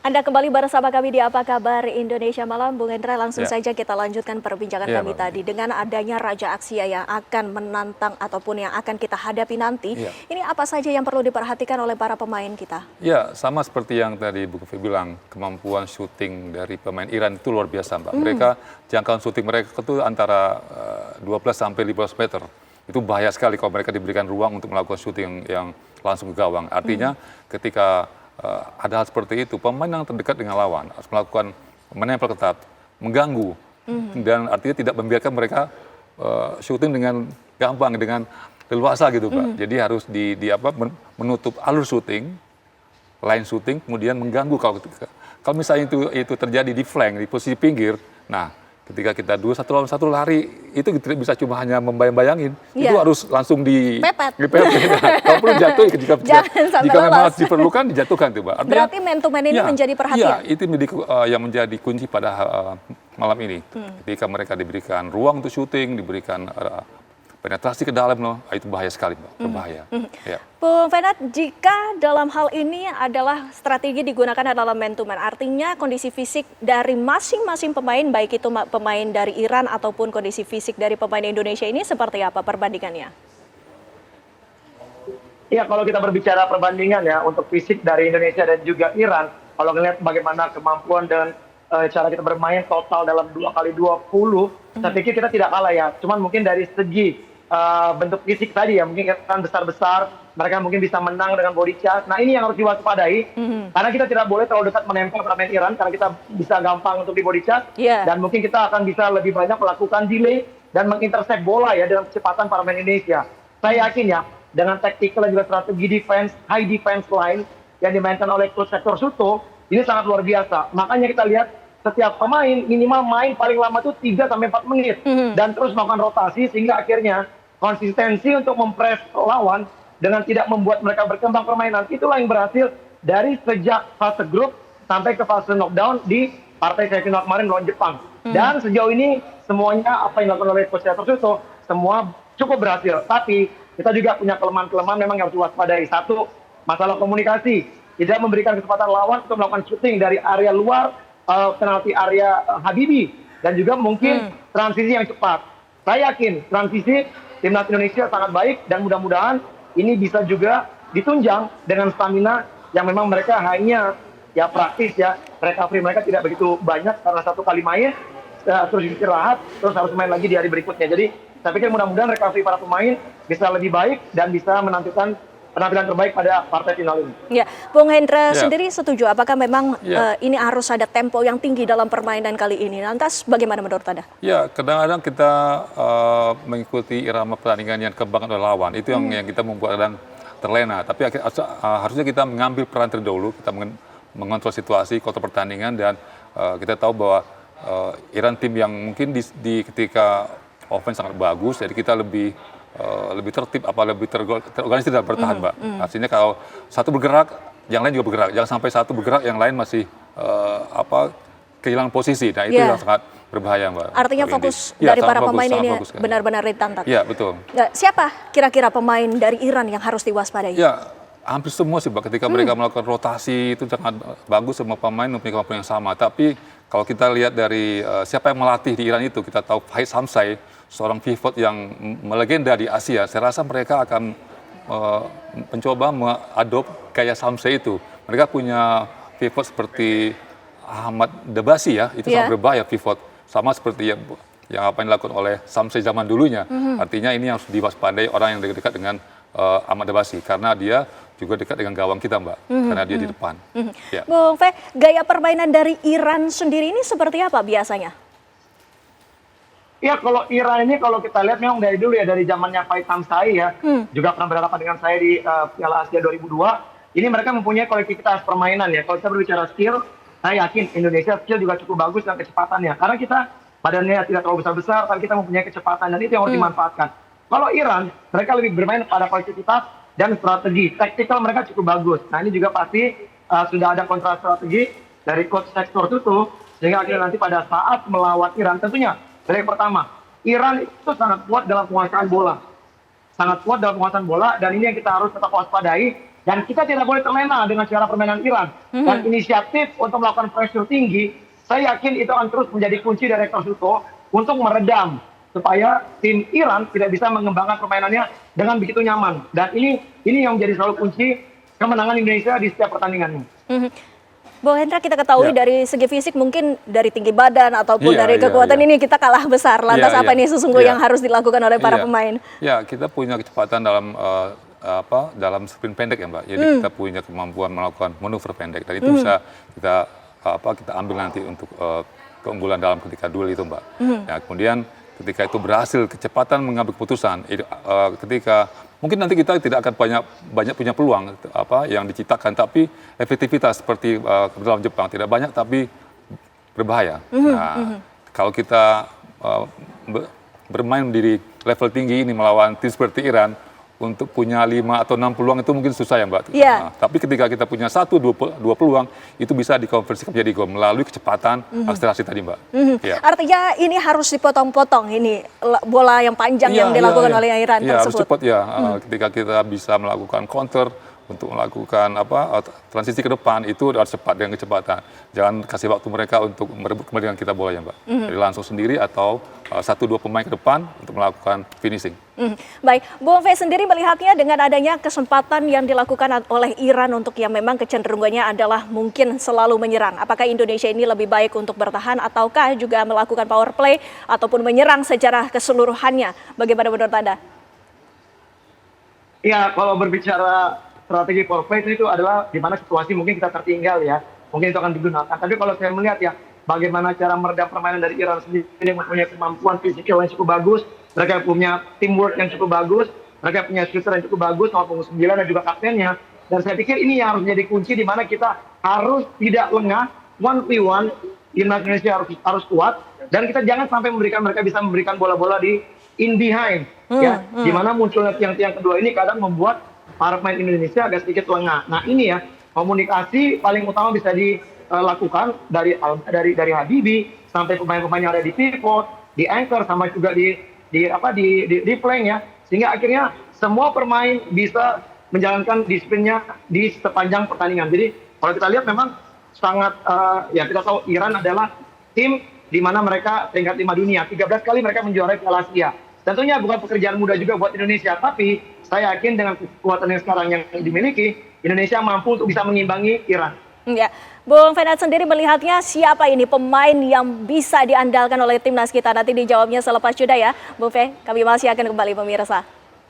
Anda kembali bersama kami di Apa Kabar Indonesia Malam. Bung Hendra, langsung Ya. saja kita lanjutkan perbincangan kami tadi. Dengan adanya Raja Aksia yang akan menantang ataupun yang akan kita hadapi nanti, ini apa saja yang perlu diperhatikan oleh para pemain kita? Ya, sama seperti yang tadi Bu Kofi bilang, kemampuan syuting dari pemain Iran itu luar biasa, Mbak. Mereka, jangkauan syuting mereka itu antara 12 sampai 15 meter. Itu bahaya sekali kalau mereka diberikan ruang untuk melakukan syuting yang langsung ke gawang. Artinya ketika ada hal seperti itu, pemain yang terdekat dengan lawan harus melakukan menempel ketat, mengganggu, dan artinya tidak membiarkan mereka syuting dengan gampang, dengan leluasa gitu, Pak. Jadi harus menutup alur syuting, line syuting, kemudian mengganggu kalau misalnya itu terjadi di flank, di posisi pinggir. Nah, ketika kita 2-1 lawan 1 lari, itu tidak bisa cuma hanya membayang-bayangin. Itu harus langsung dipepet. Kalau perlu jatuh, jika memang diperlukan, dijatuhkan. Tuh, Mbak. Artinya, berarti man to man ini menjadi perhatian? Iya, itu yang menjadi kunci pada malam ini. Ketika mereka diberikan ruang untuk syuting, diberikan penetrasi ke dalam, itu bahaya sekali, Mbak. Berbahaya. Ya. Bung Fenat, jika dalam hal ini adalah strategi digunakan adalah man to man, artinya kondisi fisik dari masing-masing pemain, baik itu pemain dari Iran ataupun kondisi fisik dari pemain Indonesia ini seperti apa perbandingannya? Iya, kalau kita berbicara perbandingan ya, untuk fisik dari Indonesia dan juga Iran, kalau ngelihat bagaimana kemampuan dan cara kita bermain total dalam 2x20, saya pikir kita tidak kalah ya. Cuman mungkin dari segi bentuk fisik tadi ya, mungkin kan besar-besar, mereka mungkin bisa menang dengan body charge. Nah, ini yang harus diwaspadai, karena kita tidak boleh terlalu dekat menempel pemain Iran, karena kita bisa gampang untuk di body charge, dan mungkin kita akan bisa lebih banyak melakukan delay dan mengintercept bola ya dengan kecepatan para pemain Indonesia. Saya yakin ya, dengan tactical dan juga strategi defense, high defense line yang dimainkan oleh coach Hector Suto, ini sangat luar biasa. Makanya kita lihat setiap pemain minimal main paling lama itu 3-4 menit, dan terus melakukan rotasi sehingga akhirnya konsistensi untuk mempres lawan dengan tidak membuat mereka berkembang permainan. Itulah yang berhasil dari sejak fase grup sampai ke fase knockdown di partai semifinal kemarin melawan Jepang. Dan sejauh ini semuanya apa yang dilakukan oleh Coach Hector Suto semua cukup berhasil. Tapi kita juga punya kelemahan-kelemahan memang yang harus diwaspadai. Satu, masalah komunikasi. Tidak memberikan kesempatan lawan untuk melakukan shooting dari area luar, penalti area Habibi. Dan juga mungkin transisi yang cepat. Saya yakin transisi Timnas Indonesia sangat baik dan mudah-mudahan ini bisa juga ditunjang dengan stamina yang memang mereka hanya ya praktis ya, recovery mereka tidak begitu banyak karena satu kali main terus istirahat terus harus main lagi di hari berikutnya. Jadi saya pikir mudah-mudahan recovery para pemain bisa lebih baik dan bisa menentukan penampilan terbaik pada partai final ini. Ya, Bung Hendra sendiri setuju? Apakah memang ini harus ada tempo yang tinggi dalam permainan kali ini? Lantas bagaimana menurut Anda? Ya, kadang-kadang kita mengikuti irama pertandingan yang dikembangkan oleh lawan. Itu yang kita membuat kadang terlena. Tapi harusnya kita mengambil peran terdahulu, kita mengontrol situasi, kontrol pertandingan, dan kita tahu bahwa Iran tim yang mungkin di ketika offense sangat bagus, jadi kita lebih tertib, lebih terorganisir dalam bertahan, Mbak. Artinya kalau satu bergerak, yang lain juga bergerak. Jangan sampai satu bergerak, yang lain masih kehilangan posisi. Nah, itu yang sangat berbahaya, Mbak. Artinya fokus dari para pemain ini benar-benar ditantang. Iya, betul. Siapa kira-kira pemain dari Iran yang harus diwaspadai? Ya, hampir semua sih, Mbak. Ketika mereka melakukan rotasi, itu sangat bagus, semua pemain mempunyai kemampuan yang sama. Tapi kalau kita lihat dari siapa yang melatih di Iran itu, kita tahu Fahid Samsai, seorang pivot yang melegenda di Asia. Saya rasa mereka akan mencoba mengadop gaya Samsai itu. Mereka punya pivot seperti Ahmad Debasi ya, itu sangat berbahaya pivot. Sama seperti yang apa yang dilakukan oleh Samsai zaman dulunya. Artinya ini harus diwaspadai orang yang dekat dengan Ahmad Debasi, karena dia juga dekat dengan gawang kita, Mbak, karena dia di depan. Ya. Bung Fe, gaya permainan dari Iran sendiri ini seperti apa biasanya? Ya, kalau Iran ini kalau kita lihat memang dari dulu ya, dari zamannya Fahid Samsai ya, juga pernah berhadapan dengan saya di Piala Asia 2002. Ini mereka mempunyai kolektivitas permainan ya. Kalau kita berbicara skill, saya yakin Indonesia skill juga cukup bagus dan kecepatannya. Karena kita badannya tidak terlalu besar-besar, tapi kita mempunyai kecepatan dan itu yang harus dimanfaatkan. Kalau Iran, mereka lebih bermain pada kolektivitas dan strategi. Taktikal mereka cukup bagus. Nah, ini juga pasti sudah ada kontra strategi dari coach Hector Suto, sehingga akhirnya nanti pada saat melawan Iran, tentunya dari yang pertama, Iran itu sangat kuat dalam penguasaan bola. Sangat kuat dalam penguasaan bola, dan ini yang kita harus tetap waspadai. Dan kita tidak boleh terlena dengan cara permainan Iran. Dan inisiatif untuk melakukan pressure tinggi, saya yakin itu akan terus menjadi kunci dari Hector Suto untuk meredam supaya tim Iran tidak bisa mengembangkan permainannya dengan begitu nyaman. Dan ini yang menjadi selalu kunci kemenangan Indonesia di setiap pertandingannya. Bung Hendra, kita ketahui Ya. dari segi fisik mungkin dari tinggi badan ataupun Iya, dari iya, kekuatan iya. ini kita kalah besar. Lantas Iya, apa iya. ini sesungguhnya Iya. yang harus dilakukan oleh para Iya. pemain? Ya, kita punya kecepatan dalam dalam sprint pendek ya Mbak. Jadi kita punya kemampuan melakukan manuver pendek dan itu bisa kita ambil nanti untuk keunggulan dalam ketika duel itu Mbak. Ya, kemudian ketika itu berhasil kecepatan mengambil keputusan, ketika mungkin nanti kita tidak akan banyak punya peluang yang diciptakan, tapi efektivitas seperti dalam Jepang tidak banyak tapi berbahaya. Nah, kalau kita bermain di level tinggi ini melawan tim seperti Iran, untuk punya 5 atau 6 peluang itu mungkin susah ya Mbak. Iya. Nah, tapi ketika kita punya 1-2 peluang, itu bisa dikonversikan menjadi gol melalui kecepatan akselerasi tadi Mbak. Ya. Artinya ini harus dipotong-potong ini bola yang panjang yang dilakukan oleh Iran Iya, harus tersebut. cepat ya. Ketika kita bisa melakukan counter untuk melakukan transisi ke depan itu harus cepat dengan kecepatan. Jangan kasih waktu mereka untuk merebut kembali dengan kita bola ya Mbak. Jadi langsung sendiri atau 1-2 pemain ke depan untuk melakukan finishing. Baik, Bung V sendiri melihatnya dengan adanya kesempatan yang dilakukan oleh Iran untuk yang memang kecenderungannya adalah mungkin selalu menyerang. Apakah Indonesia ini lebih baik untuk bertahan ataukah juga melakukan power play ataupun menyerang secara keseluruhannya? Bagaimana menurut Anda? Ya, kalau berbicara strategi power play itu adalah di mana situasi mungkin kita tertinggal ya. Mungkin itu akan digunakan. Tapi kalau saya melihat ya, bagaimana cara meredam permainan dari Iran sendiri yang mempunyai kemampuan fisikal yang cukup bagus, mereka punya teamwork yang cukup bagus, mereka punya shooter yang cukup bagus, sama punggung 9 dan juga kaptennya. Dan saya pikir ini yang harus menjadi kunci di mana kita harus tidak lengah, 1v1, timnas Indonesia harus kuat, dan kita jangan sampai mereka bisa memberikan bola-bola di in behind, ya, di mana munculnya tiang-tiang kedua ini kadang membuat para pemain Indonesia agak sedikit lengah. Nah ini ya, komunikasi paling utama bisa dilakukan dari Habibie sampai pemain-pemain yang ada di pivot, di anchor, sama juga di flank ya, sehingga akhirnya semua pemain bisa menjalankan disiplinnya di sepanjang pertandingan. Jadi kalau kita lihat memang sangat ya kita tahu Iran adalah tim di mana mereka peringkat 5 dunia, 13 kali mereka menjuarai Piala Asia. Tentunya bukan pekerjaan mudah juga buat Indonesia, tapi saya yakin dengan kekuatan yang sekarang yang dimiliki, Indonesia mampu untuk bisa mengimbangi Iran. Ya, Bung Fenat sendiri melihatnya siapa ini pemain yang bisa diandalkan oleh timnas kita? Nanti dijawabnya selepas jeda ya, Bung Fe. Kami masih akan kembali pemirsa.